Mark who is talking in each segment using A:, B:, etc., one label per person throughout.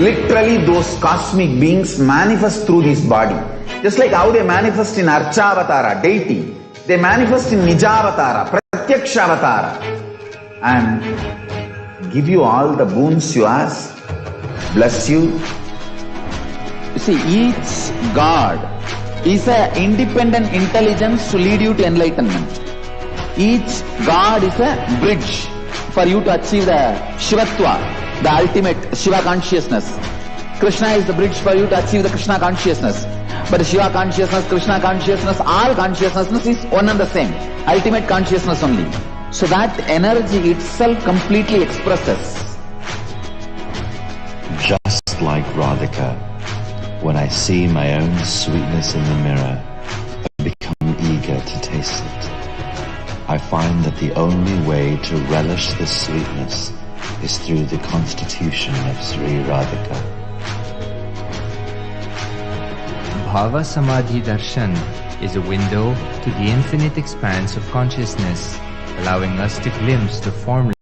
A: Literally, those cosmic beings manifest through this body. Just like how they manifest in Archavatara, deity, they manifest in Nijavatara, Pratyakshavatara, and give you all the boons you ask, bless you. You see, each God is an independent intelligence to lead you to enlightenment. Each God is a bridge for you to achieve the Shivatva, the ultimate Shiva consciousness. Krishna is the bridge for you to achieve the Krishna consciousness. But the Shiva consciousness, Krishna consciousness, all consciousness is one and the same. Ultimate consciousness only. So that energy itself completely expresses.
B: Just like Radhika, when I see my own sweetness in the mirror, I become eager to taste it. I find that the only way to relish this sweetness is through the constitution of Sri Radhika.
C: Bhava Samadhi Darshan is a window to the infinite expanse of consciousness, allowing us to glimpse the formless.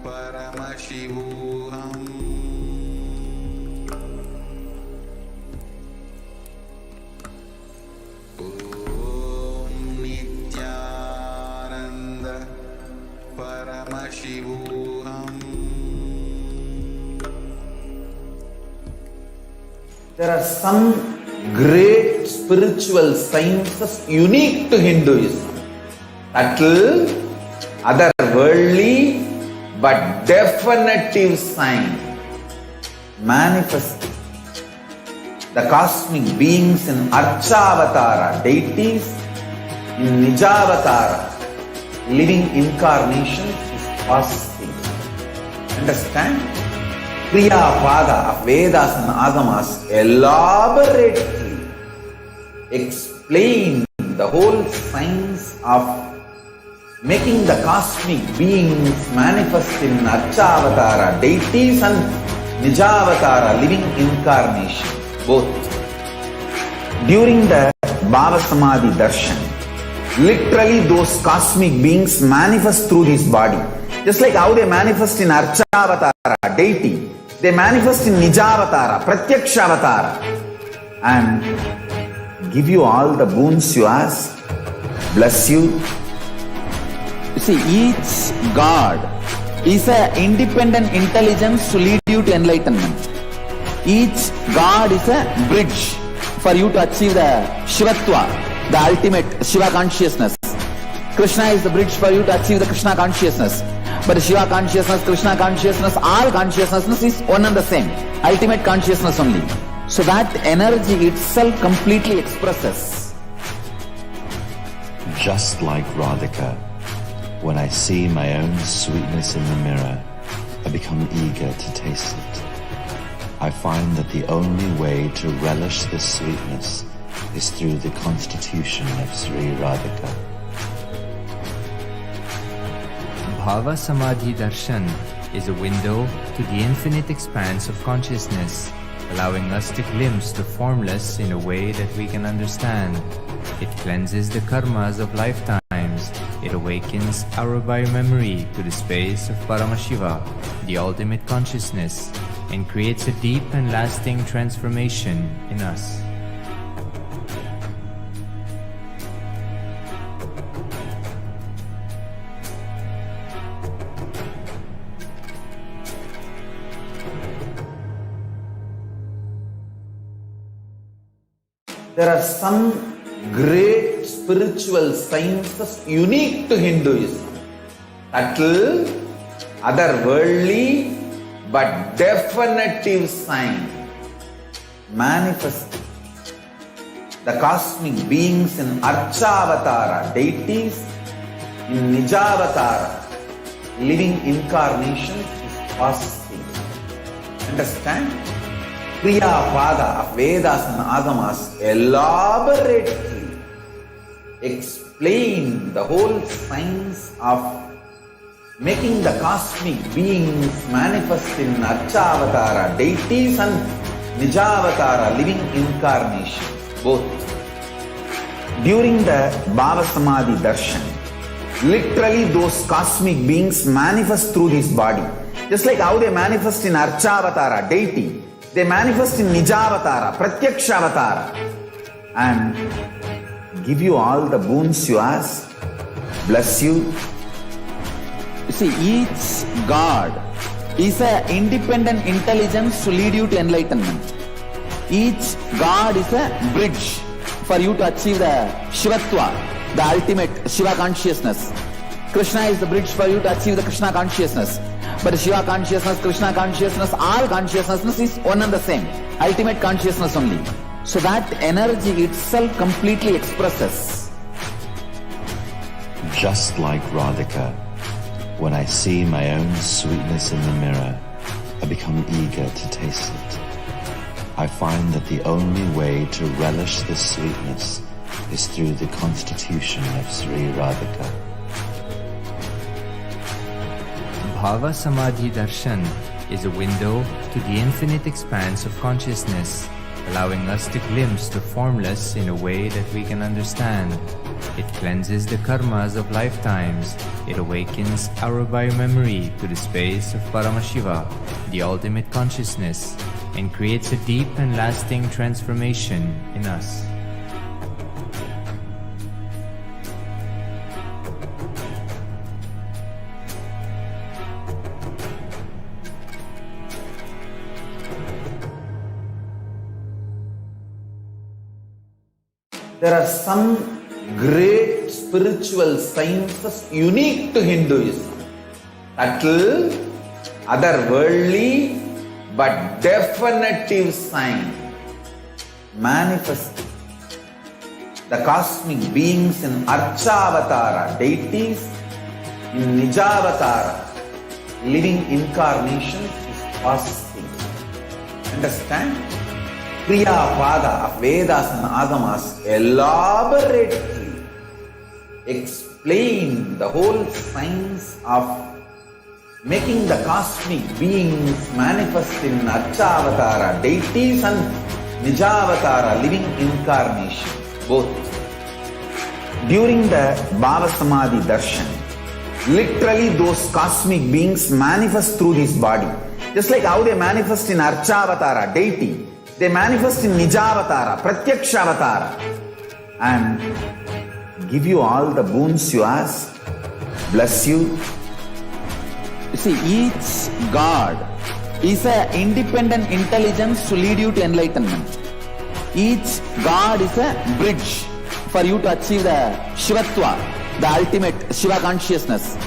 D: Paramashivoham. Om Nithyananda Paramashivoham.
A: There are some great spiritual sciences unique to Hinduism. Subtle, otherworldly, but definitive sign. Manifest the cosmic beings in Archavatara, deities, in Nijavatara, living incarnations is possible. Understand? Kriya Pada of Vedas and Agamas elaborately explain the whole science of making the cosmic beings manifest in Archavatara, deities, and Nijavatara, living incarnations, both. During the Bhava Samadhi Darshan, literally those cosmic beings manifest through this body. Just like how they manifest in Archavatara, deity, they manifest in Nijavatara, Pratyakshavatara, and give you all the boons you ask, bless you. You see, each God is an independent intelligence to lead you to enlightenment. Each God is a bridge for you to achieve the Shivatva, the ultimate Shiva consciousness. Krishna is the bridge for you to achieve the Krishna consciousness. But the Shiva consciousness, Krishna consciousness, all consciousness is one and the same. Ultimate consciousness only. So that energy itself completely expresses.
B: Just like Radhika, when I see my own sweetness in the mirror, I become eager to taste it. I find that the only way to relish this sweetness is through the constitution of Sri Radhika.
C: Bhava Samadhi Darshan is a window to the infinite expanse of consciousness, allowing us to glimpse the formless in a way that we can understand. It cleanses the karmas of lifetimes. It awakens our biomemory to the space of Paramashiva, the ultimate consciousness, and creates a deep and lasting transformation in us.
A: There are some great spiritual sciences unique to Hinduism. Subtle, otherworldly, but definitive sign. Manifest the cosmic beings in Archavatara, deities, in Nijavatara, living incarnations is possible. Understand? Kriya Pada of Vedas and Agamas elaborately explain the whole science of making the cosmic beings manifest in Archavatara, deities, and Nijavatara, living incarnations, both. During the Bhava Samadhi Darshan, Literally, those cosmic beings manifest through this body. Just like how they manifest in Archavatara, deity, they manifest in Nijavatara, Pratyakshavatara, and give you all the boons you ask, bless you. You see, each God is an independent intelligence to lead you to enlightenment. Each God is a bridge for you to achieve the Shivatva, the ultimate Shiva consciousness. Krishna is the bridge for you to achieve the Krishna consciousness. But Shiva consciousness, Krishna consciousness, all consciousness is one and the same. Ultimate consciousness only. So that energy itself completely expresses.
B: Just like Radhika, when I see my own sweetness in the mirror, I become eager to taste it. I find that the only way to relish this sweetness is through the constitution of Sri Radhika.
C: Bhava Samadhi Darshan is a window to the infinite expanse of consciousness, allowing us to glimpse the formless in a way that we can understand. It cleanses the karmas of lifetimes. It awakens our biomemory to the space of Paramashiva, the ultimate consciousness, and creates a deep and lasting transformation in us.
A: There are some great spiritual sciences unique to Hinduism. Subtle, otherworldly, but definitive sign. Manifesting the cosmic beings in Archavatara, deities, in Nijavatara, living incarnations is possible. Understand? Kriya Pada of Vedas and Agamas elaborately explain the whole science of making the cosmic beings manifest in Archavatara, deities, and Nijavatara, living incarnations, both. During the Bhava Samadhi Darshan, literally those cosmic beings manifest through this body. Just like how they manifest in Archavatara, deity, they manifest in Nijavatara, Pratyakshavatara, and give you all the boons you ask, bless you. You see, each God is an independent intelligence to lead you to enlightenment. Each God is a bridge for you to achieve the Shivatva, the ultimate Shiva consciousness.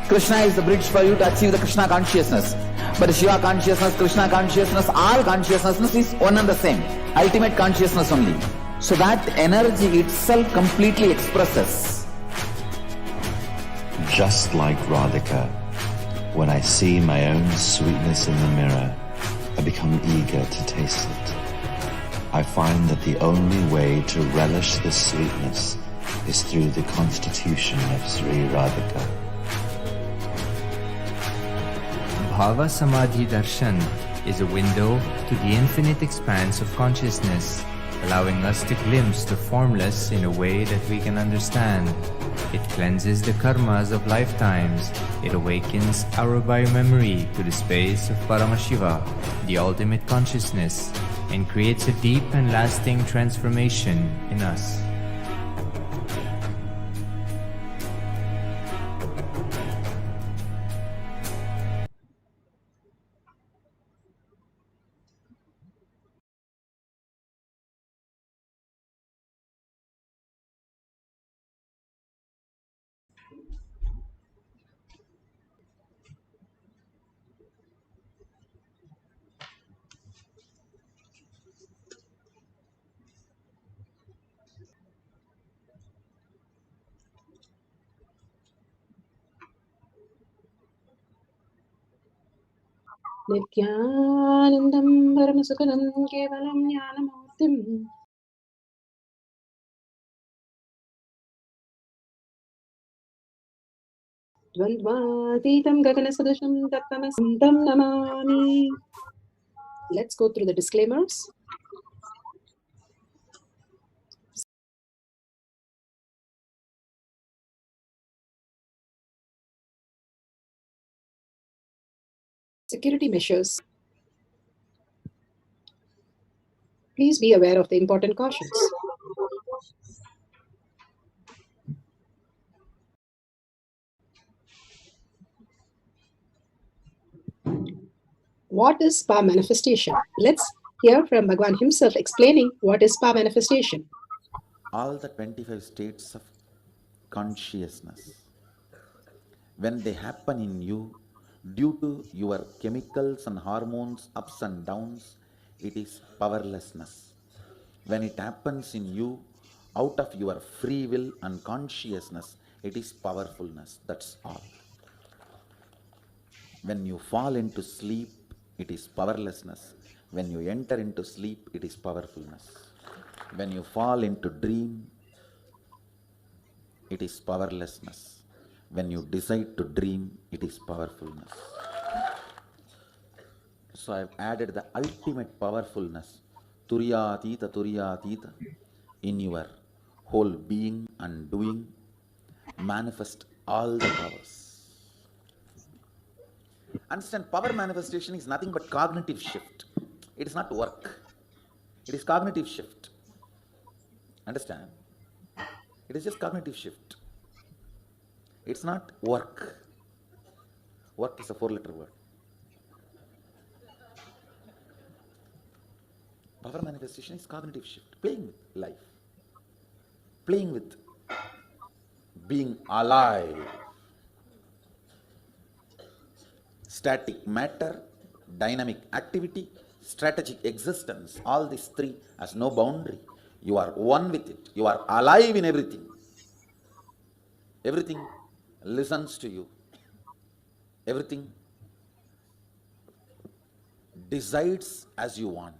A: Krishna is the bridge for you to achieve the Krishna consciousness. But Shiva consciousness, Krishna consciousness, all consciousness is one and the same. Ultimate consciousness only. So that energy itself completely expresses.
B: Just like Radhika, when I see my own sweetness in the mirror, I become eager to taste it. I find that the only way to relish this sweetness is through the constitution of Sri Radhika.
C: Bhava Samadhi Darshan is a window to the infinite expanse of consciousness, allowing us to glimpse the formless in a way that we can understand. It cleanses the karmas of lifetimes. It awakens our biomemory to the space of Paramashiva, the ultimate consciousness, and creates a deep and lasting transformation in us.
E: Nithyanandam Paramashivoham Kevalam Jnanamurtim Dvandvatitam Gaganasadusham Tattamasantam Namami. Let's go through the disclaimers. Security measures. Please be aware of the important cautions. What is power manifestation? Let's hear from Bhagwan himself explaining what is power manifestation.
A: All the 25 states of consciousness, when they happen in you, due to your chemicals and hormones ups and downs, it is powerlessness. When it happens in you, out of your free will and consciousness, it is powerfulness. That's all. When you fall into sleep, it is powerlessness. When you enter into sleep, it is powerfulness. When you fall into dream, it is powerlessness. When you decide to dream, it is powerfulness. So I have added the ultimate powerfulness, Turyatita, in your whole being and doing. Manifest all the powers. Understand, power manifestation is nothing but cognitive shift. It is not work. It is cognitive shift. Understand? It is just cognitive shift. It's not work. Work is a 4-letter word. Power manifestation is cognitive shift. Playing with life. Playing with being alive. Static matter, dynamic activity, strategic existence. All these three has no boundary. You are one with it. You are alive in everything. Everything listens to you. Everything decides as you want.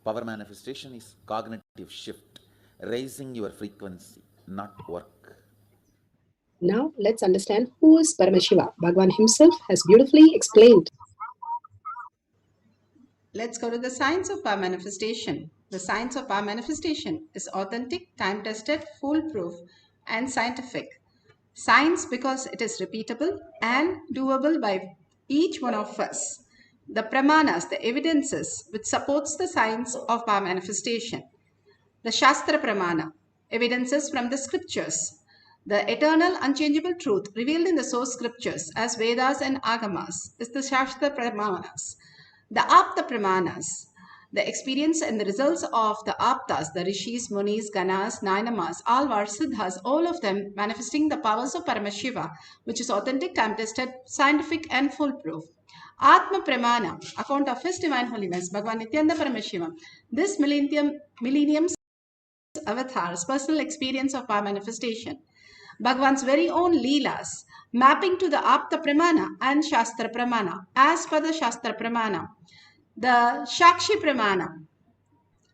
A: Power manifestation is cognitive shift, raising your frequency, not work.
E: Now let's understand who is Paramashiva. Bhagwan himself has beautifully explained.
F: Let's go to the science of power manifestation. The science of power manifestation is authentic, time-tested, foolproof, and scientific. Science because it is repeatable and doable by each one of us. The pramanas, the evidences which supports the science of power manifestation. The Shastra Pramana, evidences from the scriptures. The eternal unchangeable truth revealed in the source scriptures as Vedas and Agamas is the Shastra Pramanas. The Apta Pramanas, the experience and the results of the Aptas, the Rishis, Munis, Ganas, Nainamas, Alvars, Siddhas, all of them manifesting the powers of Paramashiva, which is authentic, time-tested, scientific and foolproof. Atma Pramana, account of His Divine Holiness, Bhagavan Nithyananda Paramashivam, this millennium's avatars, personal experience of power manifestation. Bhagavan's very own Leelas, mapping to the Apta Pramana and Shastra Pramana, as per the Shastra Pramana. The Shakshi Pramana,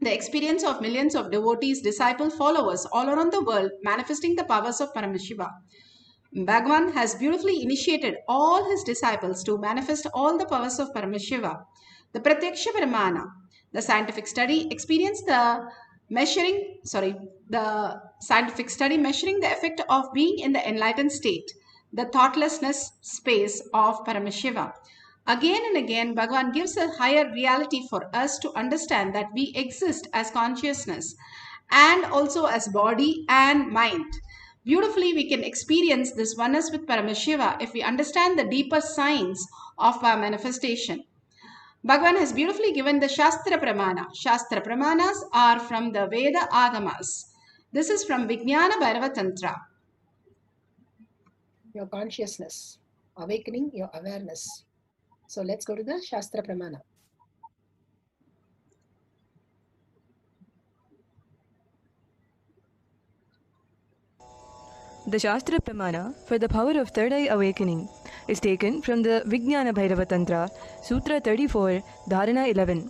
F: the experience of millions of devotees, disciple followers all around the world, manifesting the powers of Paramashiva. Bhagavan has beautifully initiated all his disciples to manifest all the powers of Paramashiva. The Pratyaksha Pramana, the scientific study, experience the scientific study measuring the effect of being in the enlightened state, the thoughtlessness space of Paramashiva. Again and again, Bhagavan gives a higher reality for us to understand that we exist as consciousness and also as body and mind. Beautifully, we can experience this oneness with Paramashiva if we understand the deeper science of our manifestation. Bhagavan has beautifully given the Shastra Pramana. Shastra Pramanas are from the Veda Agamas. This is from Vijnana Bhairava Tantra.
E: Your consciousness, awakening your awareness. So let's go to the Shastra Pramana.
G: The Shastra Pramana for the power of third eye awakening is taken from the Vijnana Bhairava Tantra, Sutra 34, Dharana 11.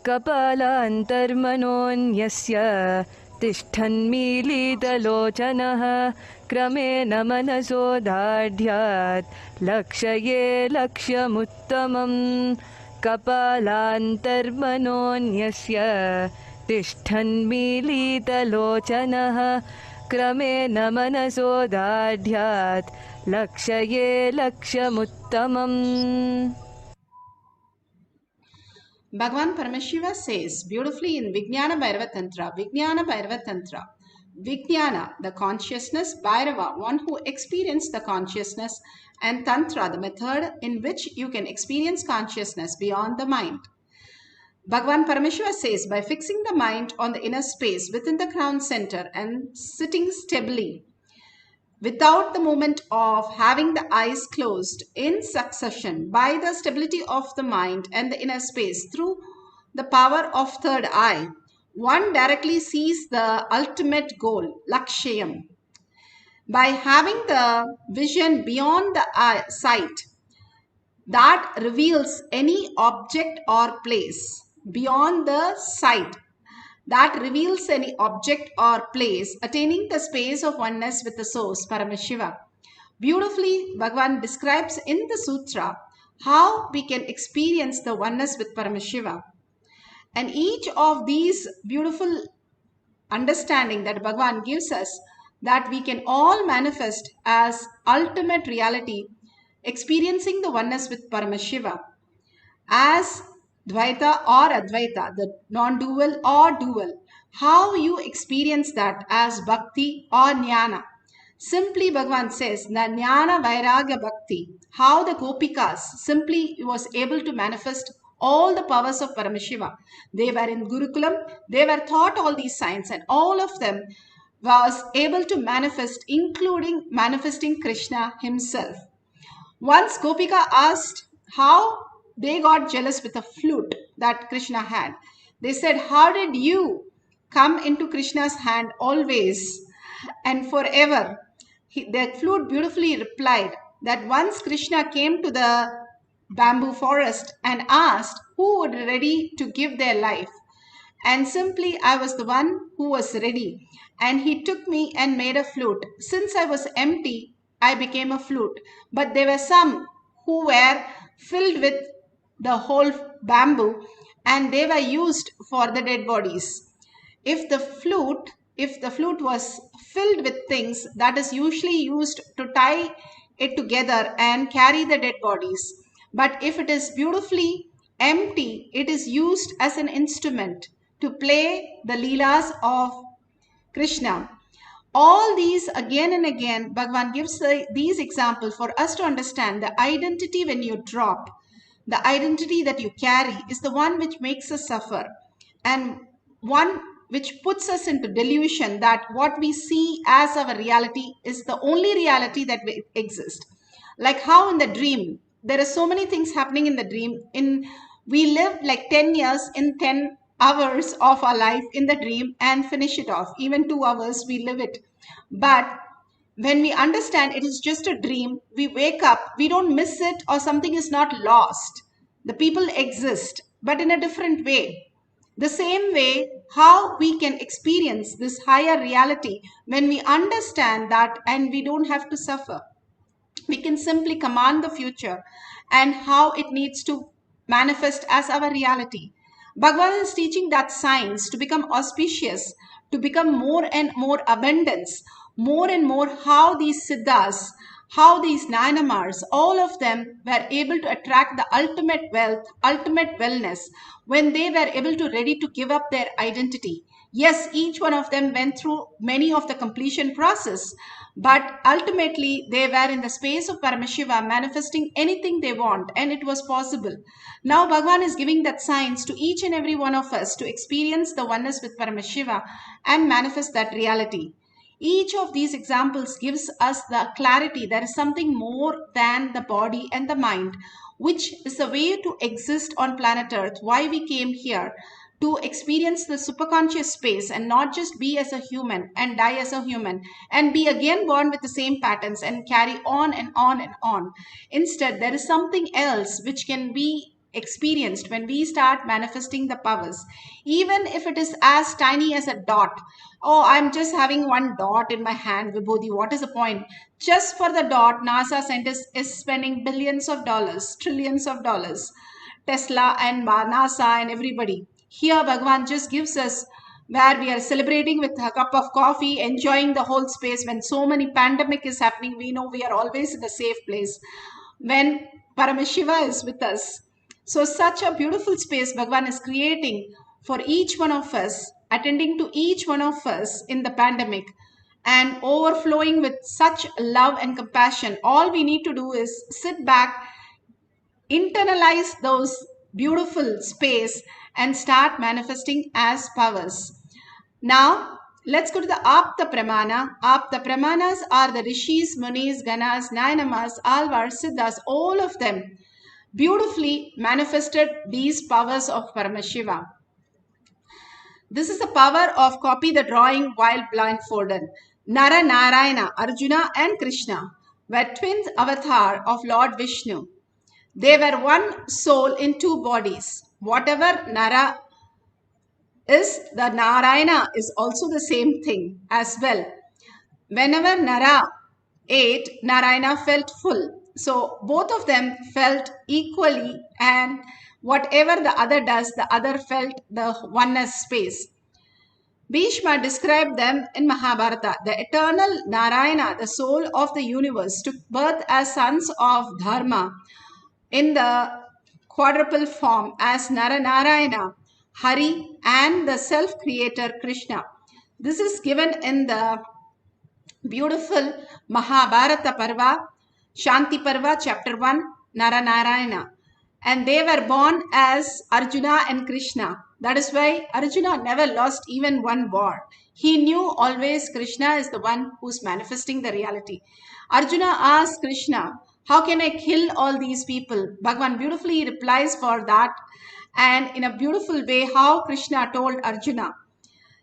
G: Kapala antarmanonyasya tishthanmilitalochanaha kramena manaso dardhyat lakshaye lakshamuttamam. Kapala antarmanonyasya tishthanmilitalochanaha क्रमेण मनसो दाढ्यात् लक्ष्ये लक्ष्यमुत्तमम्.
F: Bhagavan Paramashiva says beautifully in Vijnana Bhairava Tantra, Vijnana, the consciousness, Bhairava, one who experienced the consciousness, and Tantra, the method in which you can experience consciousness beyond the mind. Bhagavan Paramashiva says, by fixing the mind on the inner space within the crown center and sitting stably, without the movement of having the eyes closed in succession, by the stability of the mind and the inner space through the power of third eye, one directly sees the ultimate goal, Lakshayam. By having the vision beyond the sight that reveals any object or place, beyond the sight that reveals any object or place, attaining the space of oneness with the source, Paramashiva. Beautifully, Bhagavan describes in the sutra how we can experience the oneness with Paramashiva. And each of these beautiful understanding that Bhagavan gives us, that we can all manifest as ultimate reality, experiencing the oneness with Paramashiva as Dvaita or Advaita, the non-dual or dual. How you experience that as Bhakti or Jnana. Simply Bhagavan says, Jnana Vairagya Bhakti, how the Gopikas simply was able to manifest all the powers of Paramashiva. They were in Gurukulam, they were taught all these signs, and all of them was able to manifest, including manifesting Krishna himself. Once Gopika asked how they got jealous with a flute that Krishna had. They said, how did you come into Krishna's hand always and forever? The flute beautifully replied that once Krishna came to the bamboo forest and asked who would be ready to give their life. And simply I was the one who was ready. And he took me and made a flute. Since I was empty, I became a flute. But there were some who were filled with the whole bamboo and they were used for the dead bodies. If the flute was filled with things, that is usually used to tie it together and carry the dead bodies. But if it is beautifully empty, it is used as an instrument to play the leelas of Krishna. All these again and again, Bhagavan gives these examples for us to understand the identity when you drop. The identity that you carry is the one which makes us suffer, and one which puts us into delusion that what we see as our reality is the only reality that exists. Like how in the dream, there are so many things happening in the dream. We live like 10 years in 10 hours of our life in the dream and finish it off. Even 2 hours we live it. But when we understand it is just a dream, we wake up, we don't miss it, or something is not lost. The people exist, but in a different way. The same way, how we can experience this higher reality when we understand that and we don't have to suffer. We can simply command the future and how it needs to manifest as our reality. Bhagavan is teaching that science to become auspicious, to become more and more abundance, more and more how these siddhas, how these Nayanamars, all of them were able to attract the ultimate wealth, ultimate wellness when they were able to ready to give up their identity. Yes, each one of them went through many of the completion process, but ultimately they were in the space of Paramashiva manifesting anything they want, and it was possible. Now Bhagavan is giving that science to each and every one of us to experience the oneness with Paramashiva and manifest that reality. Each of these examples gives us the clarity there is something more than the body and the mind, which is the way to exist on planet Earth, why we came here, to experience the superconscious space and not just be as a human and die as a human and be again born with the same patterns and carry on and on and on. Instead, there is something else which can be experienced when we start manifesting the powers, even if it is as tiny as a dot. Oh, I'm just having one dot in my hand, Vibhuti. What is the point? Just for the dot, NASA scientists is spending billions of dollars, trillions of dollars. Tesla and NASA and everybody. Here, Bhagavan just gives us where we are celebrating with a cup of coffee, enjoying the whole space. When so many pandemic is happening, we know we are always in a safe place when Paramashiva is with us. So such a beautiful space Bhagavan is creating for each one of us, attending to each one of us in the pandemic and overflowing with such love and compassion. All we need to do is sit back, internalize those beautiful space and start manifesting as powers. Now, let's go to the Apta Pramana. Apta Pramanas are the Rishis, Munis, Ganas, Nayanamas, Alvar, Siddhas, all of them beautifully manifested these powers of Paramashiva. This is the power of copy the drawing while blindfolded. Nara Narayana, Arjuna and Krishna were twin avatar of Lord Vishnu. They were one soul in two bodies. Whatever Nara is, the Narayana is also the same thing as well. Whenever Nara ate, Narayana felt full. So both of them felt equally, and whatever the other does, the other felt the oneness space. Bhishma described them in Mahabharata. The eternal Narayana, the soul of the universe, took birth as sons of Dharma in the quadruple form as Naranarayana, Hari, and the self-creator Krishna. This is given in the beautiful Mahabharata Parva, Shanti Parva, chapter 1, Naranarayana. And they were born as Arjuna and Krishna. That is why Arjuna never lost even one war. He knew always Krishna is the one who's manifesting the reality. Arjuna asked Krishna, how can I kill all these people? Bhagavan beautifully replies for that. And in a beautiful way, how Krishna told Arjuna,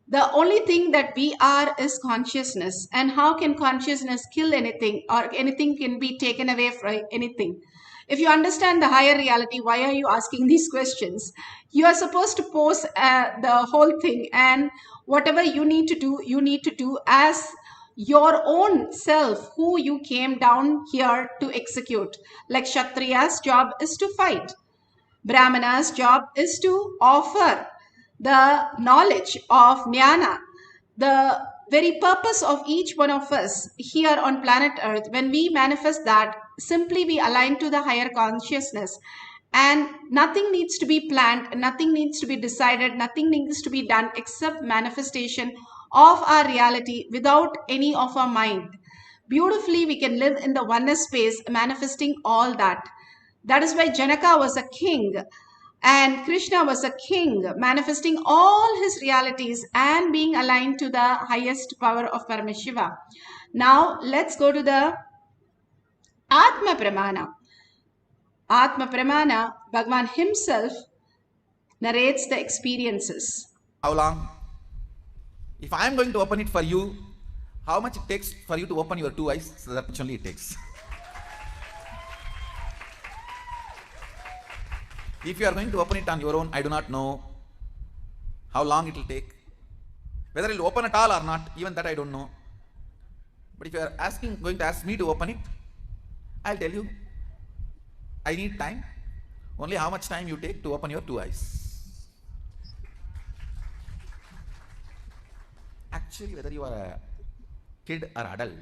F: the only thing that we are is consciousness. And how can consciousness kill anything, or anything can be taken away from anything? If you understand the higher reality, why are you asking these questions? You are supposed to pose the whole thing, and whatever you need to do as your own self, who you came down here to execute. Like Kshatriya's job is to fight. Brahmana's job is to offer the knowledge of jnana. The very purpose of each one of us here on planet Earth, when we manifest that, simply we align to the higher consciousness, and nothing needs to be planned, nothing needs to be decided, nothing needs to be done except manifestation of our reality without any of our mind. Beautifully we can live in the oneness space, manifesting all that. That is why Janaka was a king and Krishna was a king, manifesting all his realities and being aligned to the highest power of Paramashiva. Now let's go to the Atma Pramana. Atma Pramana, Bhagavan himself narrates the experiences.
A: How long? If I am going to open it for you, how much it takes for you to open your two eyes? So that much only it takes. If you are going to open it on your own, I do not know how long it will take. Whether it will open at all or not, even that I don't know. But if you are going to ask me to open it, I'll tell you, I need time. Only how much time you take to open your two eyes. Actually, whether you are a kid or adult,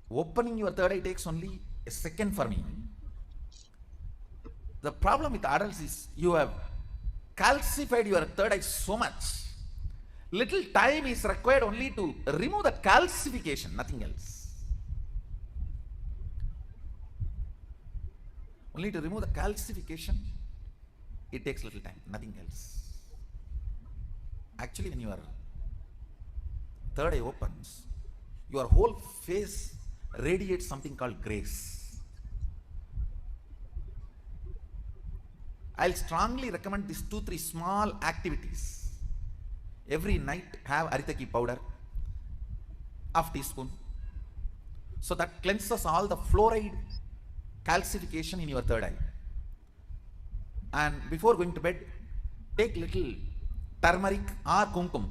A: opening your third eye takes only a second for me. The problem with adults is you have calcified your third eye so much. Little time is required only to remove the calcification, nothing else. Only to remove the calcification, it takes little time, nothing else. Actually, when your third eye opens, your whole face radiates something called grace. I'll strongly recommend these 2-3 small activities. Every night have aritaki powder, half teaspoon, so that cleanses all the fluoride calcification in your third eye. And before going to bed, take little turmeric or kumkum,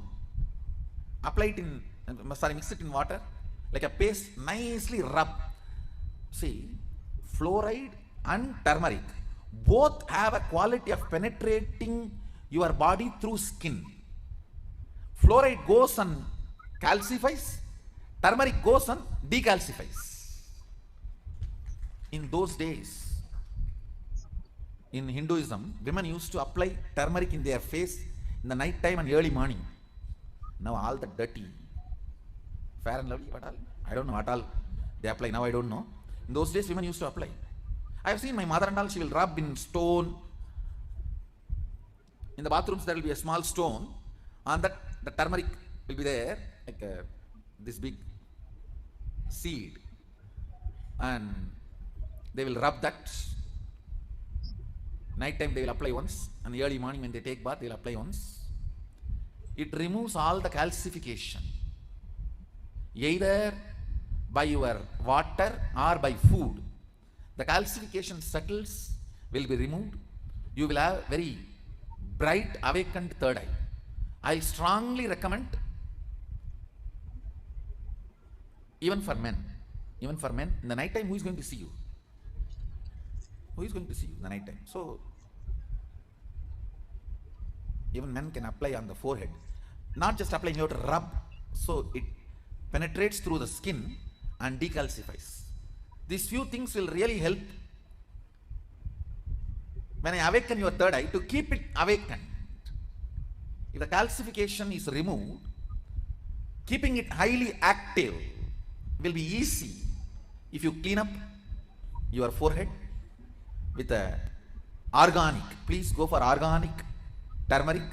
A: apply it in, mix it in water like a paste, nicely rub. See, fluoride and turmeric both have a quality of penetrating your body through skin. Fluoride goes and calcifies, turmeric goes and decalcifies. In those days, in Hinduism, women used to apply turmeric in their face in the night time and early morning. Now all the dirty, fair and lovely, what all? I don't know what all they apply. Now I don't know. In those days, women used to apply. I have seen my mother-in-law, she will rub in stone. In the bathrooms, there will be a small stone. On that, the turmeric will be there, like this big seed. And they will rub that. Night time, they will apply once. And the early morning, when they take bath, they will apply once. It removes all the calcification, either by your water or by food. The calcification settles, will be removed. You will have very bright awakened third eye. I strongly recommend, even for men, in the night time, who is going to see you? Who is going to see you in the night time? So, even men can apply on the forehead. Not just applying, you have to rub. So it penetrates through the skin and decalcifies. These few things will really help when I awaken your third eye to keep it awakened. If the calcification is removed, keeping it highly active will be easy if you clean up your forehead with a organic. Please go for organic turmeric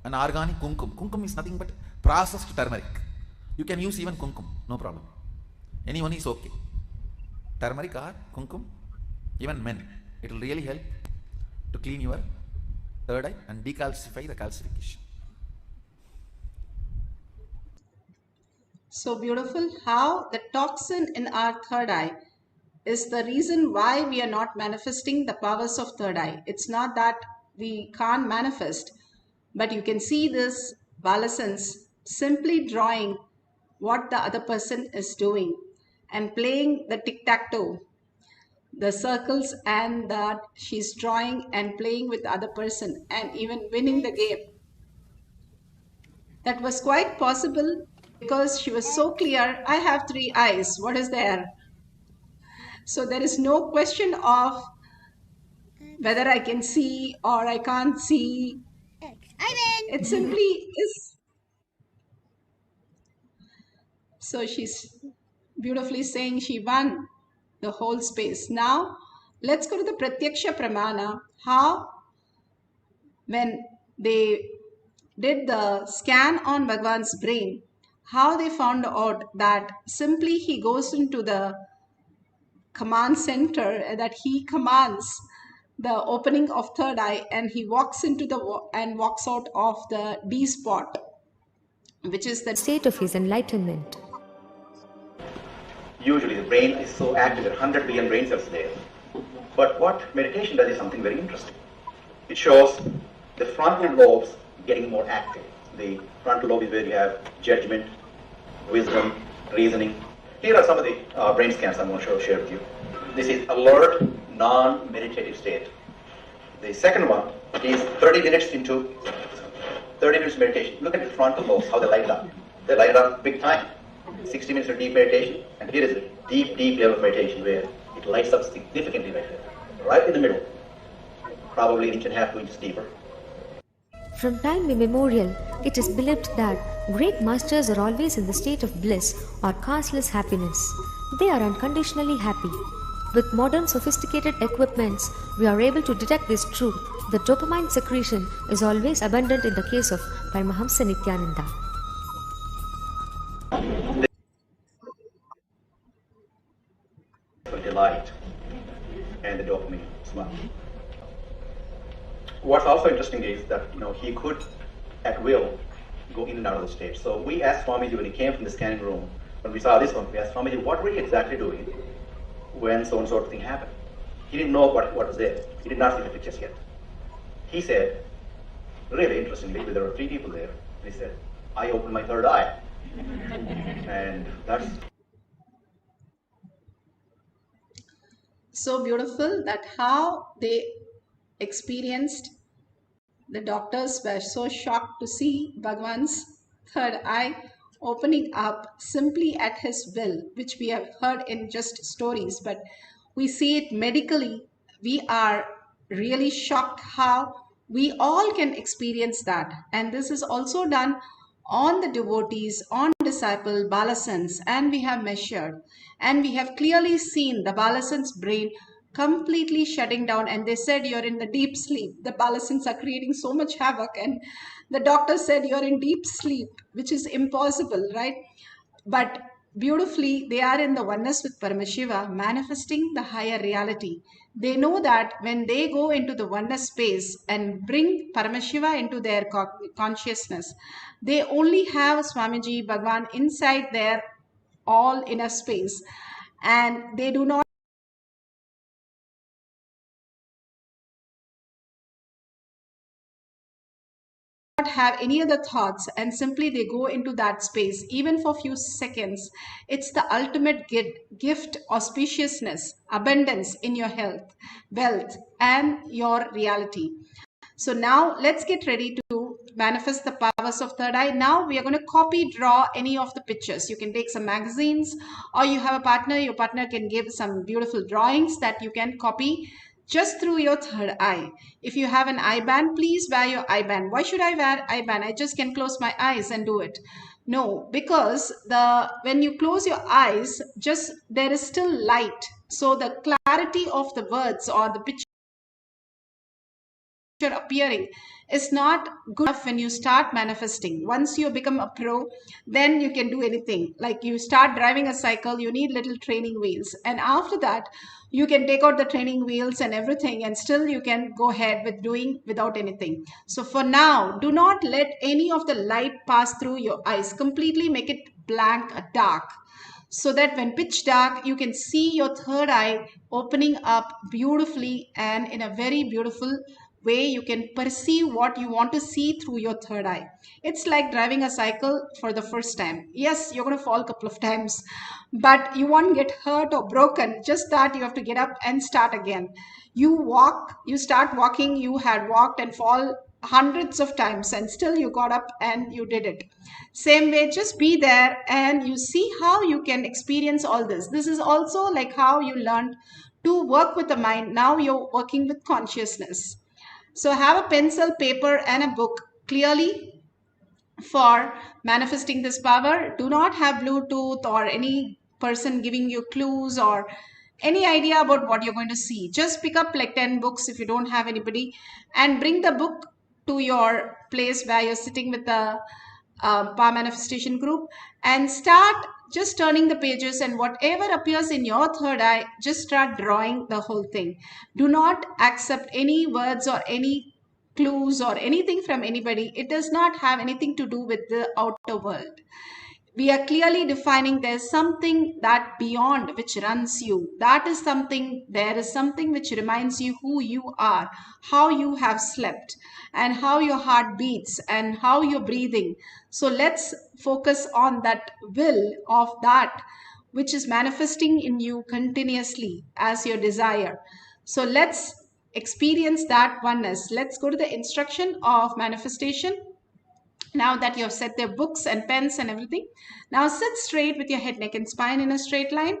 A: and organic kumkum. Kumkum is nothing but processed turmeric. You can use even kumkum, no problem. Anyone is okay. Turmeric or kumkum, even men. It will really help to clean your third eye and decalcify the calcification.
F: So beautiful how the toxin in our third eye is the reason why we are not manifesting the powers of third eye. It's not that we can't manifest, but you can see this Balasans simply drawing what the other person is doing and playing the tic-tac-toe, the circles, and that she's drawing and playing with the other person and even winning the game. That was quite possible because she was so clear, I have three eyes, what is there? So there is no question of whether I can see or I can't see. It simply is. So she's beautifully saying she won the whole space. Now let's go to the Pratyaksha Pramana. How when they did the scan on Bhagwan's brain, how they found out that simply he goes into the command center, that he commands the opening of third eye and he walks into the and walks out of the D spot, which is the
H: state of his enlightenment.
I: Usually the brain is so active, there are 100 billion brain cells there. But what meditation does is something very interesting. It shows the frontal lobes getting more active. The frontal lobe is where you have judgment, wisdom, reasoning. Here are some of the brain scans I'm going to share with you. This is alert, non-meditative state. The second one is 30 minutes into 30 minutes meditation. Look at the frontal lobes, how they light up. They light up big time. 60 minutes of deep meditation, and here is a deep, deep level of meditation where it lights up significantly right in the middle, probably an inch and a half, 2 inches deeper.
H: From time immemorial, it is believed that great masters are always in the state of bliss or causeless happiness. They are unconditionally happy. With modern sophisticated equipments, we are able to detect this truth. The dopamine secretion is always abundant in the case of Paramahamsa Nithyananda.
I: The delight and the dopamine smile. What's also interesting is that he could at will go in and out of the state. So we asked Swamiji when he came from the scanning room, when we saw this one, we asked Swamiji, what were you exactly doing when so and so thing happened? He didn't know what was there. He did not see the pictures yet. He said, really interestingly, there were 3 people there, and he said, I opened my third eye. And that's
F: so beautiful that how they experienced. The doctors were so shocked to see Bhagwan's third eye opening up simply at his will, which we have heard in just stories, but we see it medically. We are really shocked how we all can experience that. And this is also done on the devotees, on disciple Balasans, and we have measured and we have clearly seen the Balasans' brain completely shutting down, and they said you're in the deep sleep. The Balasans are creating so much havoc, and the doctor said you're in deep sleep, which is impossible, right? But beautifully, they are in the oneness with Paramashiva, manifesting the higher reality. They know that when they go into the oneness space and bring Paramashiva into their consciousness, they only have Swamiji, Bhagwan inside their all inner space, and they do not have any other thoughts, and simply they go into that space even for few seconds. It's the ultimate gift, auspiciousness, abundance in your health, wealth, and your reality. So now let's get ready to manifest the powers of third eye. Now we are going to copy draw any of the pictures. You can take some magazines, or you have a partner, your partner can give some beautiful drawings that you can copy just through your third eye. If you have an eye band, please wear your eye band. Why should I wear eye band? I just can close my eyes and do it. No, because when you close your eyes, just there is still light. So the clarity of the words or the picture appearing is not good enough when you start manifesting. Once you become a pro, then you can do anything. Like you start driving a cycle, you need little training wheels, and after that you can take out the training wheels and everything, and still you can go ahead with doing without anything. So for now, do not let any of the light pass through your eyes. Completely make it blank, dark, so that when pitch dark, you can see your third eye opening up beautifully, and in a very beautiful way you can perceive what you want to see through your third eye. It's like driving a cycle for the first time. Yes, you're going to fall a couple of times, but you won't get hurt or broken. Just that you have to get up and start again. You start walking, you had walked and fall hundreds of times, and still you got up and you did it. Same way, just be there and you see how you can experience all this. This is also like how you learned to work with the mind. Now you're working with consciousness. So have a pencil, paper, and a book clearly for manifesting this power. Do not have Bluetooth or any person giving you clues or any idea about what you're going to see. Just pick up like 10 books if you don't have anybody, and bring the book to your place where you're sitting with the power manifestation group, and start just turning the pages, and whatever appears in your third eye, just start drawing the whole thing. Do not accept any words or any clues or anything from anybody. It does not have anything to do with the outer world. We are clearly defining there's something that beyond which runs you. That is something, there is something which reminds you who you are, how you have slept, and how your heart beats, and how you're breathing. So let's focus on that will of that which is manifesting in you continuously as your desire. So let's experience that oneness. Let's go to the instruction of manifestation. Now that you have set their books and pens and everything, now sit straight with your head, neck, and spine in a straight line.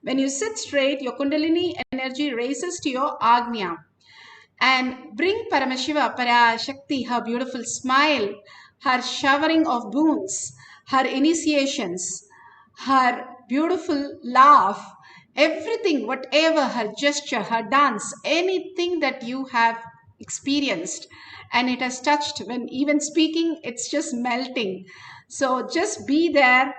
F: When you sit straight, your Kundalini energy raises to your Agnya. And bring Paramashiva, Parashakti, her beautiful smile, her showering of boons, her initiations, her beautiful laugh, everything, whatever, her gesture, her dance, anything that you have experienced and it has touched, when even speaking, it's just melting. So just be there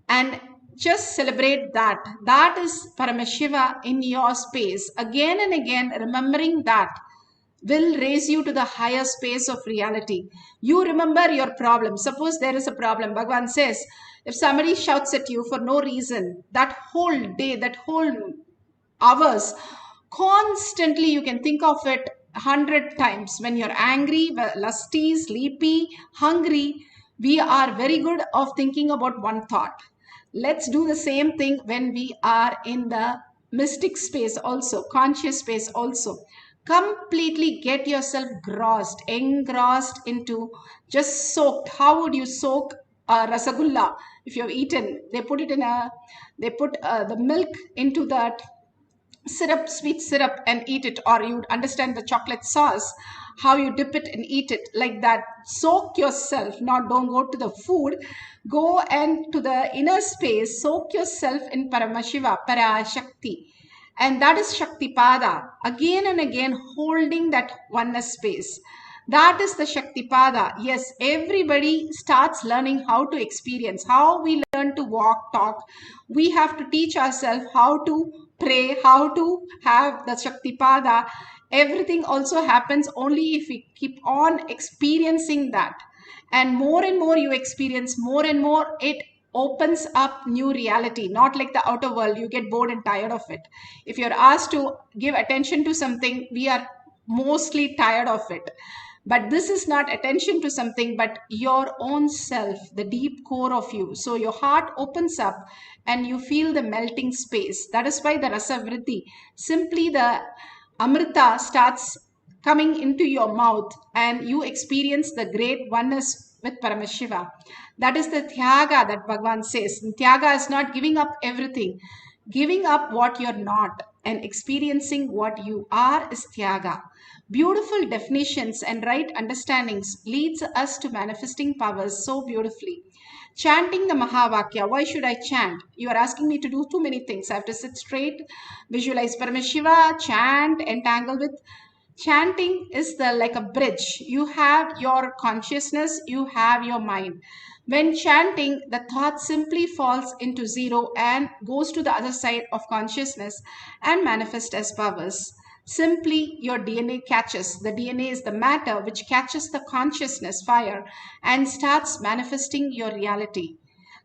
F: and just celebrate that. That is Paramashiva in your space. Again and again, remembering that will raise you to the higher space of reality. You remember your problem. Suppose there is a problem. Bhagavan says, if somebody shouts at you for no reason, that whole day, that whole hours, constantly you can think of it 100 times. When you're angry, lusty, sleepy, hungry, we are very good of thinking about one thought. Let's do the same thing when we are in the mystic space also, conscious space also. Completely get yourself engrossed into, just soaked. How would you soak rasagulla. If you've eaten, they put the milk into that syrup, sweet syrup, and eat it. Or you understand the chocolate sauce, how you dip it and eat it like that. Soak yourself, not don't go to the food, go and to the inner space, soak yourself in Paramashiva, Parashakti. And that is Shaktipada, again and again holding that oneness space. That is the Shaktipada. Yes, everybody starts learning how to experience, how we learn to walk, talk. We have to teach ourselves how to pray, how to have the Shaktipada. Everything also happens only if we keep on experiencing that. And more you experience, more and more it opens up new reality. Not like the outer world, you get bored and tired of it. If you're asked to give attention to something, we are mostly tired of it. But this is not attention to something, but your own self, the deep core of you. So your heart opens up and you feel the melting space. That is why the rasa vritti, simply the amrita starts coming into your mouth and you experience the great oneness with Paramashiva. That is the Tyaga that Bhagavan says. Tyaga is not giving up everything. Giving up what you're not and experiencing what you are is Tyaga. Beautiful definitions and right understandings leads us to manifesting powers so beautifully. Chanting the Mahavakya. Why should I chant? You are asking me to do too many things. I have to sit straight, visualize Paramashiva, chant, entangle with. Chanting is like a bridge. You have your consciousness, you have your mind. When chanting, the thought simply falls into zero and goes to the other side of consciousness and manifests as powers. Simply your DNA catches. The DNA is the matter which catches the consciousness fire and starts manifesting your reality.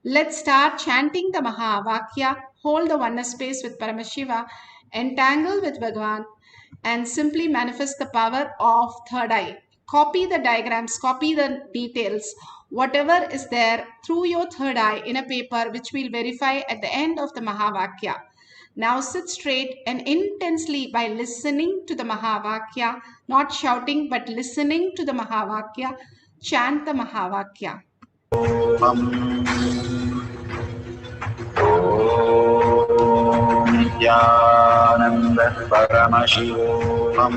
F: Let's start chanting the Mahavakya, hold the oneness space with Paramashiva, entangle with Bhagavan, and simply manifest the power of third eye. Copy the diagrams, copy the details, whatever is there through your third eye in a paper, which we'll verify at the end of the Mahavakya. Now sit straight and intensely by listening to the Mahavakya, not shouting, but listening to the Mahavakya, chant the Mahavakya.
I: Nithyananda Paramashivoham.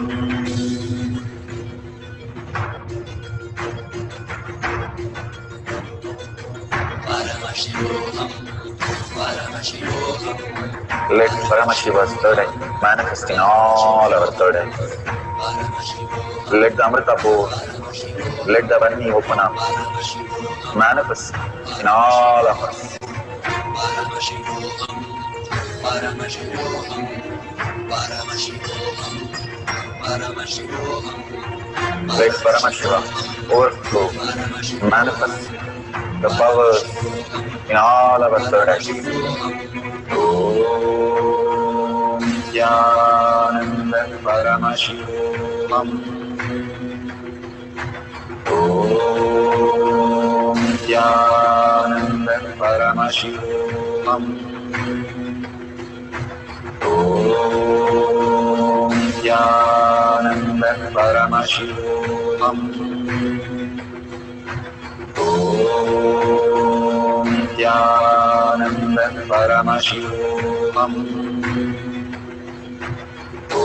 I: Let Paramashiva's third eye manifest in all our third eyes. Let the Amrita pour, let the Vani open up, manifest in all of us. Let Paramashiva overflow, manifest the powers in all our third eyes. Om Nithyananda Paramashivam. Om Nithyananda Paramashivam. Om Nithyananda Paramashivam. Om Nithyananda Paramashivoham. Om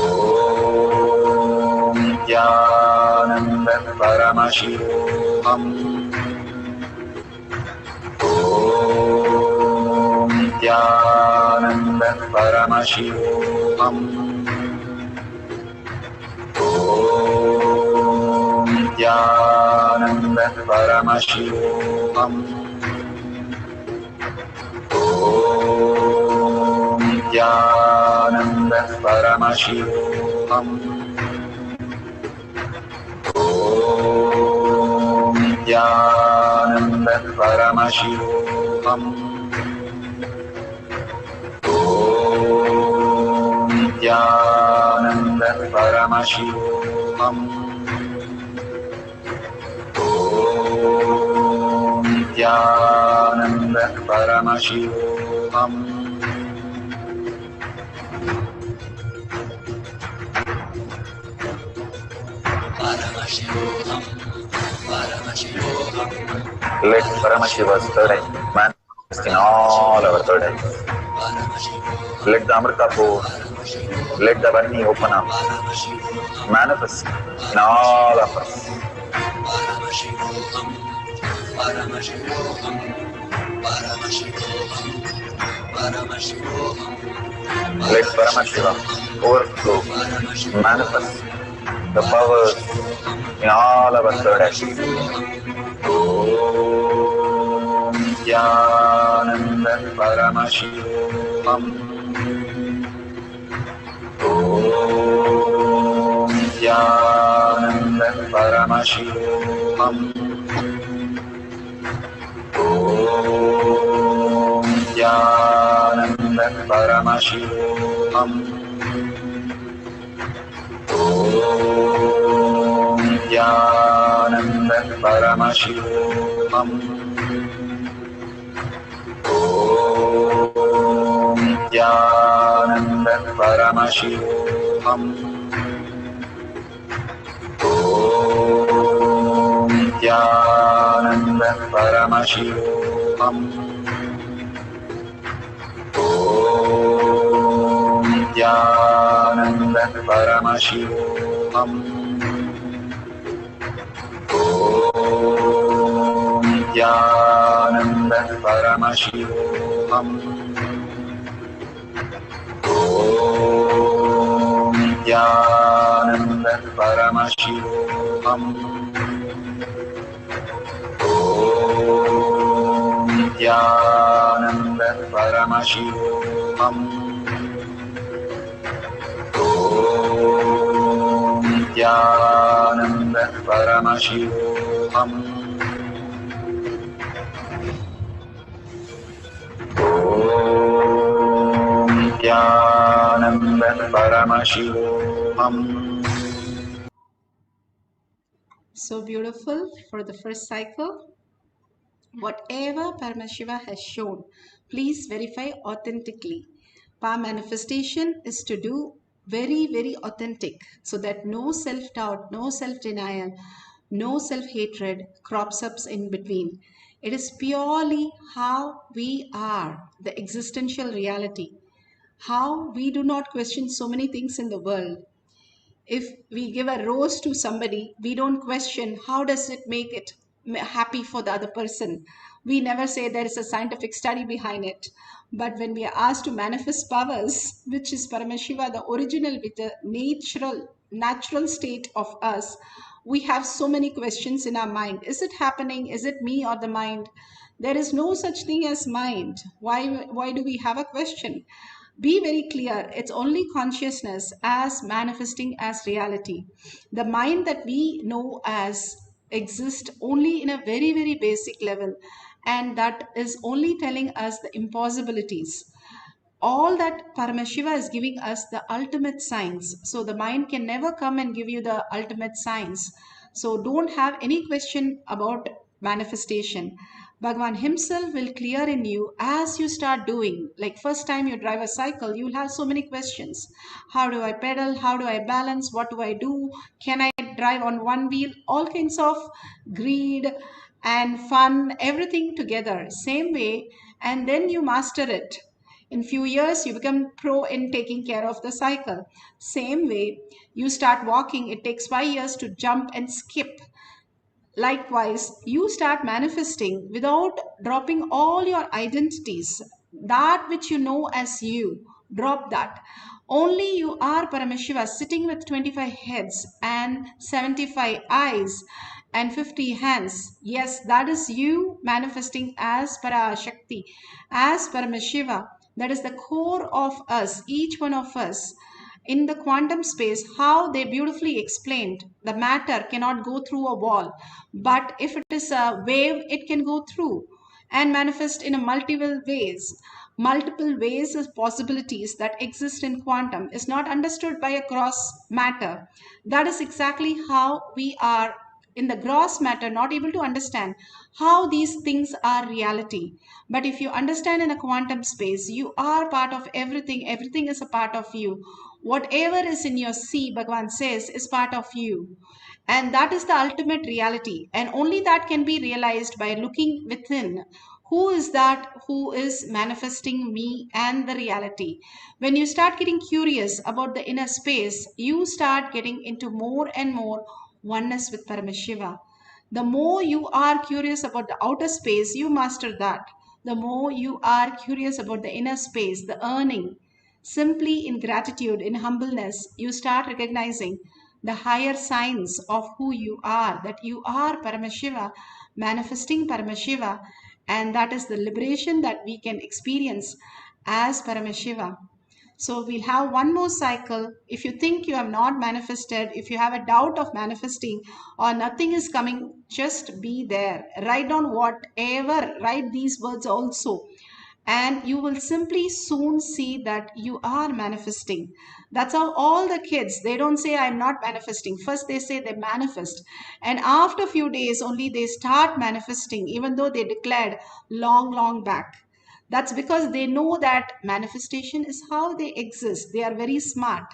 I: Nithyananda Paramashivoham. Om Nithyananda Paramashivoham. Om Nithyananda Paramashivoham. Om Nithyananda Paramashivoham. Om Nithyananda Paramashivoham. Om Nithyananda Paramashivoham. Om Nithyananda Paramashivoham. Paramashivoham. Let Paramashiva's third eye manifest in all our third eyes. Let the Amrita pour, let the Varni open up, manifest in all of us. Let Paramashiva overflow, manifest the powers in all our third eyes. Om Nithyananda Paramashivam. Om Nithyananda Paramashivam. Om Nithyananda Paramashivam. Om Nithyananda Paramashivoham. Om Nithyananda Paramashivoham. Om Nithyananda Paramashivoham. Om Nithyananda Paramashivoham. Om Nithyananda Paramashivoham. Om Nithyananda Paramashivoham. Om Nithyananda Paramashivoham. Om Nithyananda Paramashivoham. Om Nithyananda Paramashivoham.
F: So beautiful for the first cycle. Whatever Paramashiva has shown, please verify authentically. Power manifestation is to do very, very authentic, so that no self-doubt, no self-denial, no self-hatred crops up in between. It is purely how we are, the existential reality, how we do not question so many things in the world. If we give a rose to somebody, we don't question how does it make it happy for the other person. We never say there is a scientific study behind it. But when we are asked to manifest powers, which is Paramashiva, the original with the natural state of us, we have so many questions in our mind. Is it happening? Is it me or the mind? There is no such thing as mind. Why do we have a question? Be very clear, it's only consciousness as manifesting as reality. The mind that we know as exists only in a very, very basic level, and that is only telling us the impossibilities. All that Paramashiva is giving us the ultimate science. So the mind can never come and give you the ultimate science. So don't have any question about manifestation. Bhagavan himself will clear in you as you start doing. Like first time you drive a cycle, you'll have so many questions. How do I pedal? How do I balance? What do I do? Can I drive on one wheel? All kinds of greed and fun, everything together. Same way. And then you master it. In few years, you become pro in taking care of the cycle. Same way, you start walking. It takes 5 years to jump and skip. Likewise, you start manifesting without dropping all your identities. That which you know as you, drop that. Only you are Paramashiva sitting with 25 heads and 75 eyes and 50 hands. Yes, that is you manifesting as Parashakti, as Paramashiva. That is the core of us, each one of us. In the quantum space, how they beautifully explained, the matter cannot go through a wall, but if it is a wave, it can go through and manifest in a multiple ways of possibilities that exist in quantum is not understood by a gross matter. That is exactly how we are in the gross matter, not able to understand how these things are reality. But if you understand in a quantum space, you are part of everything. Everything is a part of you. Whatever is in your sea, Bhagavan says, is part of you. And that is the ultimate reality. And only that can be realized by looking within. Who is that who is manifesting me and the reality? When you start getting curious about the inner space, you start getting into more and more oneness with Paramashiva. The more you are curious about the outer space, you master that. The more you are curious about the inner space, the earning, simply in gratitude, in humbleness, you start recognizing the higher signs of who you are, that you are Paramashiva, manifesting Paramashiva, and that is the liberation that we can experience as Paramashiva. So we'll have one more cycle. If you think you have not manifested, if you have a doubt of manifesting or nothing is coming, just be there. Write down whatever, write these words also. And you will simply soon see that you are manifesting. That's how all the kids, they don't say I'm not manifesting. First they say they manifest. And after a few days only they start manifesting, even though they declared long back. That's because they know that manifestation is how they exist. They are very smart.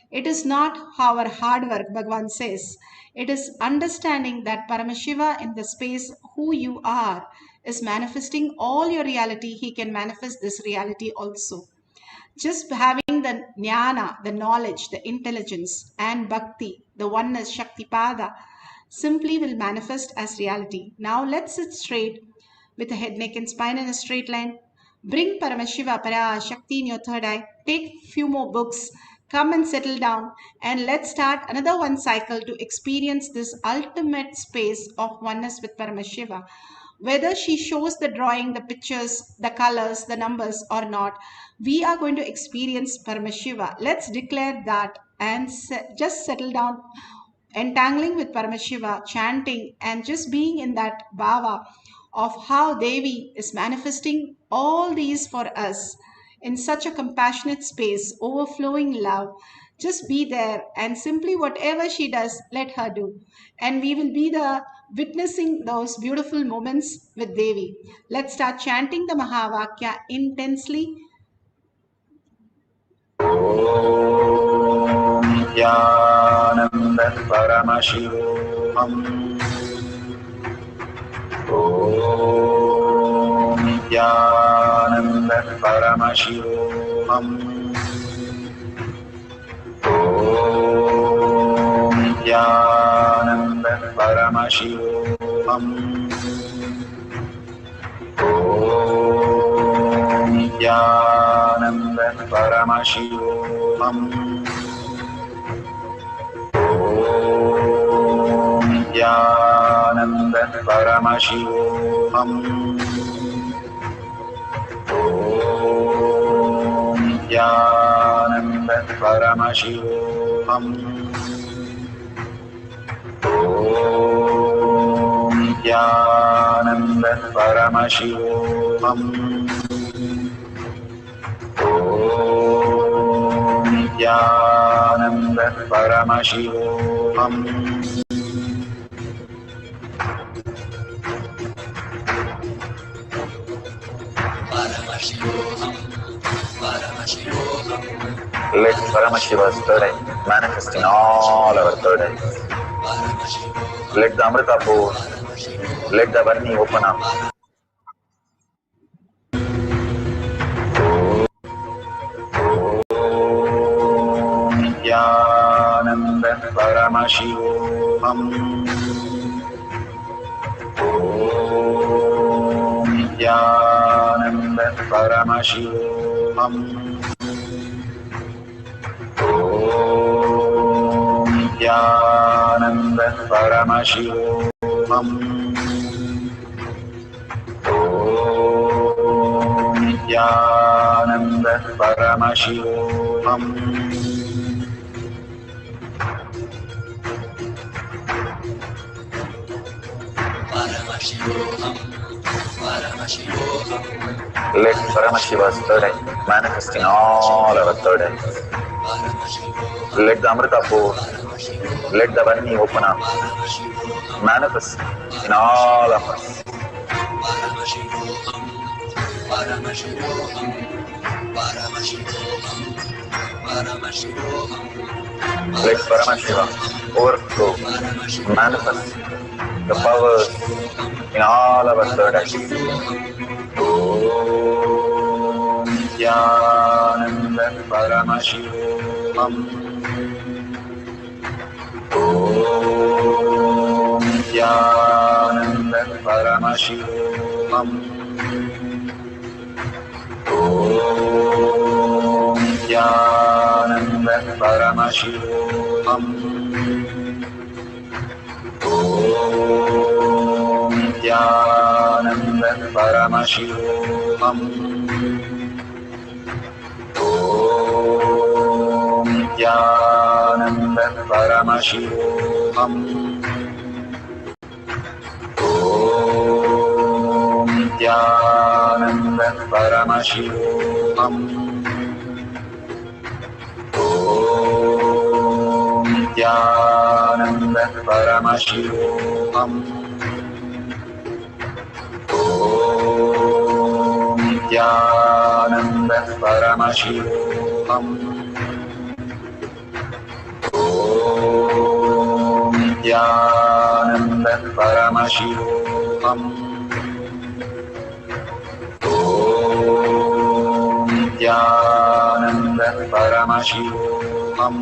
F: It is not our hard work, Bhagavan says. It is understanding that Paramashiva in the space who you are is manifesting all your reality. He can manifest this reality also. Just having the jnana, the knowledge, the intelligence, and bhakti, the oneness, Shakti Pada, simply will manifest as reality. Now let's sit straight with the head, neck, and spine in a straight line. Bring Paramashiva, Parashakti in your third eye. Take few more books. Come and settle down. And let's start another one cycle to experience this ultimate space of oneness with Paramashiva. Whether she shows the drawing, the pictures, the colors, the numbers or not, we are going to experience Paramashiva. Let's declare that and just settle down, entangling with Paramashiva, chanting and just being in that bhava of how Devi is manifesting all these for us in such a compassionate space, overflowing love. Just be there and simply whatever she does, let her do. And we will be the witnessing those beautiful moments with Devi. Let's start chanting the Mahavakya intensely.
I: Nithyananda Paramashivoham. Om Nithyananda Paramashivoham. Om Nithyananda Paramashivoham. Om Nithyananda Paramashivoham. Om Nithyananda Paramashivoham. Om Nithyananda Paramashivoham. Om Nithyananda Paramashivoham. Om Nithyananda Paramashivoham. Let Paramashiva's third eye manifest in all our third eyes. Let the Amrita pour, let the Varni open up. Om Nithyananda Paramashivoham. Om Nithyananda Paramashivoham. Om Nithyananda Paramashivoham. Om Nithyananda Paramashivoham. Let Paramashiva's third eye manifest in all our third eyes. Let the Amrita pour, let the Varni open up, manifest in all of us. Paramashivoham, Paramashivoham, Paramashivoham, Let Paramashiva overflow, manifest the powers in all our third activities. Om Nithyananda Paramashivoham. Om Nithyananda Paramashivoham. Om Nithyananda Paramashivoham. Om Nithyananda Paramashivoham. Om Nithyananda Paramashivoham. Om Nithyananda Paramashivoham. Om Nithyananda Paramashivoham. Om Nithyananda Paramashivoham. Om Nithyananda Paramashivoham. Om Nithyananda Paramashivoham.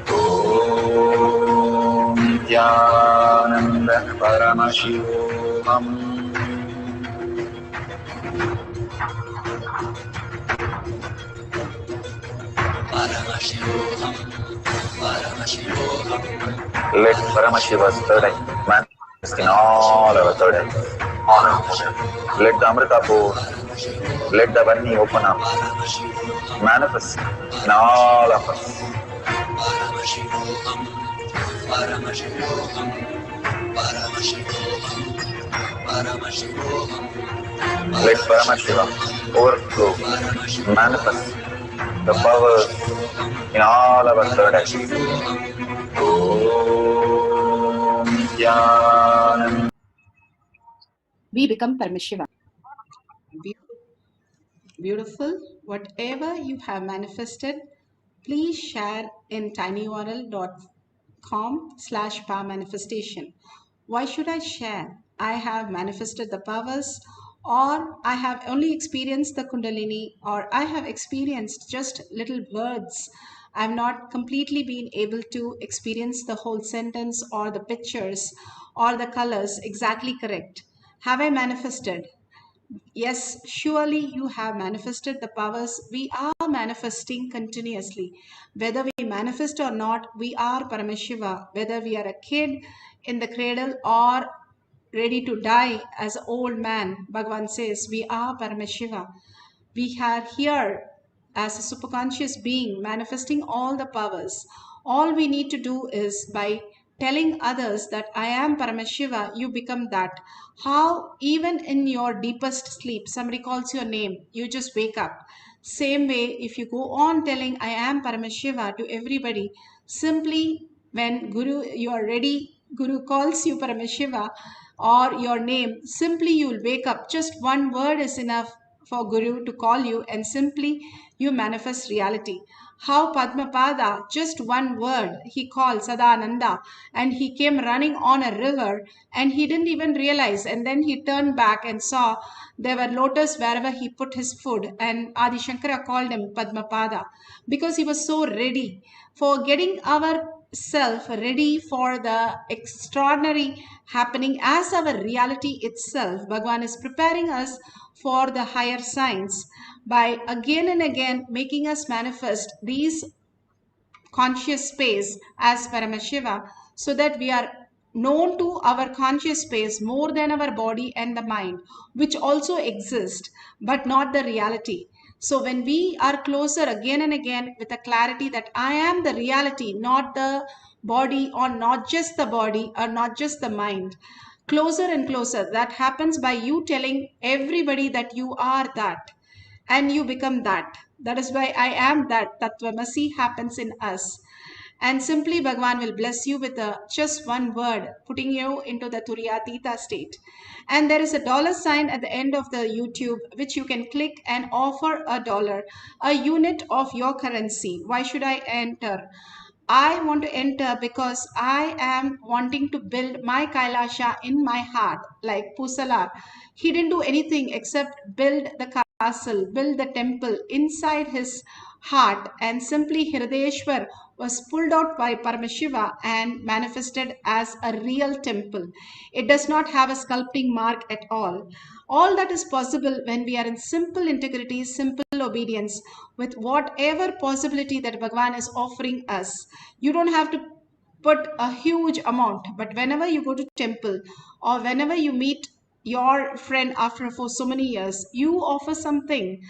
I: Om Nithyananda Paramashivoham. Let Paramashiva's third eye manifest in all our third eyes. Let the Amrita pour, let the Varni open up, manifest in all of us. Let Paramashiva overflow, manifest the powers in all our third activities. Om Nithyananda.
E: We become Paramashiva.
F: Beautiful. Whatever you have manifested, please share in tinyurl.com/power-manifestation. Why should I share? I have manifested the powers, or I have only experienced the Kundalini, or I have experienced just little words. I've not completely been able to experience the whole sentence or the pictures or the colors exactly correct. Have I manifested? Yes, surely you have manifested the powers. We are manifesting continuously. Whether we manifest or not, we are Paramashiva. Whether we are a kid in the cradle or ready to die as an old man, Bhagavan says, we are Paramashiva. We are here as a superconscious being manifesting all the powers. All we need to do is by telling others that I am Paramashiva, you become that. How even in your deepest sleep, somebody calls your name, you just wake up. Same way, if you go on telling I am Paramashiva to everybody, simply when you are ready, Guru calls you Paramashiva or your name, simply you will wake up. Just one word is enough for Guru to call you, and simply you manifest reality. How Padmapada, just one word, he called Sadananda, and he came running on a river, and he didn't even realize, and then he turned back and saw there were lotus wherever he put his food, and Adi Shankara called him Padmapada because he was so ready for getting ourself ready for the extraordinary happening as our reality itself. Bhagavan is preparing us for the higher science by again and again making us manifest these conscious space as Paramashiva, so that we are known to our conscious space more than our body and the mind, which also exist but not the reality. So when we are closer again and again with the clarity that I am the reality, not the body, or not just the body, or not just the mind, closer and closer, that happens by you telling everybody that you are that and you become that. That is why I am that. Tattvamasi happens in us. And simply Bhagwan will bless you with just one word, putting you into the Turyatita state. And there is a dollar sign at the end of the YouTube, which you can click and offer $1, a unit of your currency. Why should I enter? I want to enter because I am wanting to build my Kailasa in my heart, like Pusalar. He didn't do anything except build the castle, build the temple inside his heart, and simply Hridayeshwar was pulled out by Paramashiva and manifested as a real temple. It does not have a sculpting mark at all. All that is possible when we are in simple integrity, simple obedience, with whatever possibility that Bhagavan is offering us. You don't have to put a huge amount, but whenever you go to temple or whenever you meet your friend after for so many years, you offer something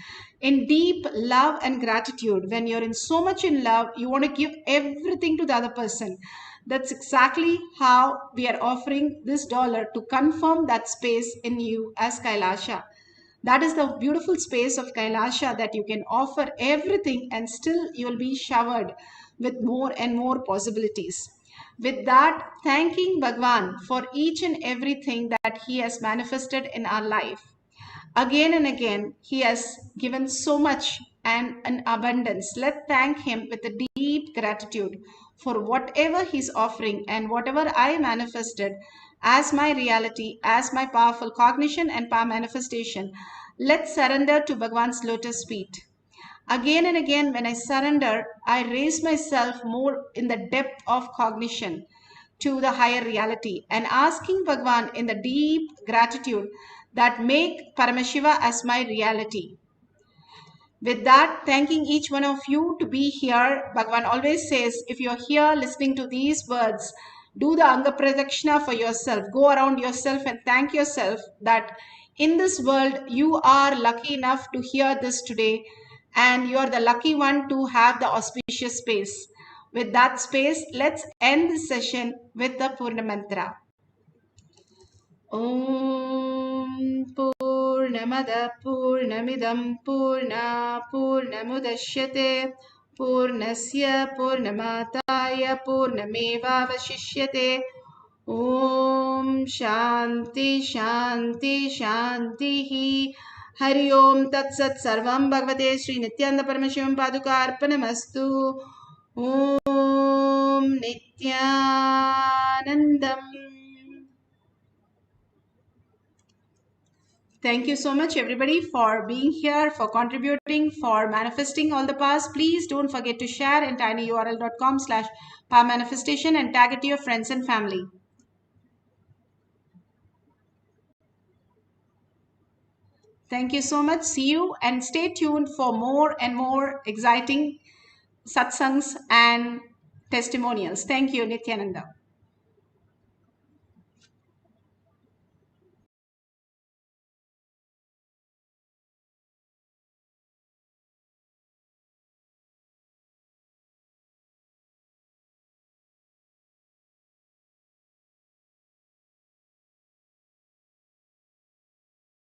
F: in deep love and gratitude. When you're in so much in love, you want to give everything to the other person. That's exactly how we are offering this dollar to confirm that space in you as Kailasa. That is the beautiful space of Kailasa, that you can offer everything and still you will be showered with more and more possibilities. With that, thanking Bhagwan for each and everything that he has manifested in our life. Again and again, he has given so much and an abundance. Let's thank him with a deep gratitude for whatever he's offering and whatever I manifested as my reality, as my powerful cognition and power manifestation. Let's surrender to Bhagwan's lotus feet. Again and again, when I surrender, I raise myself more in the depth of cognition to the higher reality and asking Bhagwan in the deep gratitude that make Paramashiva as my reality. With that, thanking each one of you to be here. Bhagwan always says, if you're here listening to these words, do the Anga Pradakshina for yourself. Go around yourself and thank yourself that in this world, you are lucky enough to hear this today, and you are the lucky one to have the auspicious space. With that space, let's end this session with the Purna Mantra. Om Purnamada Purnamidam Purna Purnamudashyate Purnasya Purnamataya Purnameva Vashishyate. Om Shanti Shanti Shanti. Hari Om Tat Sat Sarvam Bhagavate Sri Nithyananda Paramashivam Paduka Arpanamastu. Om Nithyanandam. Thank you so much, everybody, for being here, for contributing, for manifesting all the past. Please don't forget to share in tinyurl.com/powermanifestation and tag it to your friends and family. Thank you so much. See you and stay tuned for more and more exciting satsangs and testimonials. Thank you, Nithyananda.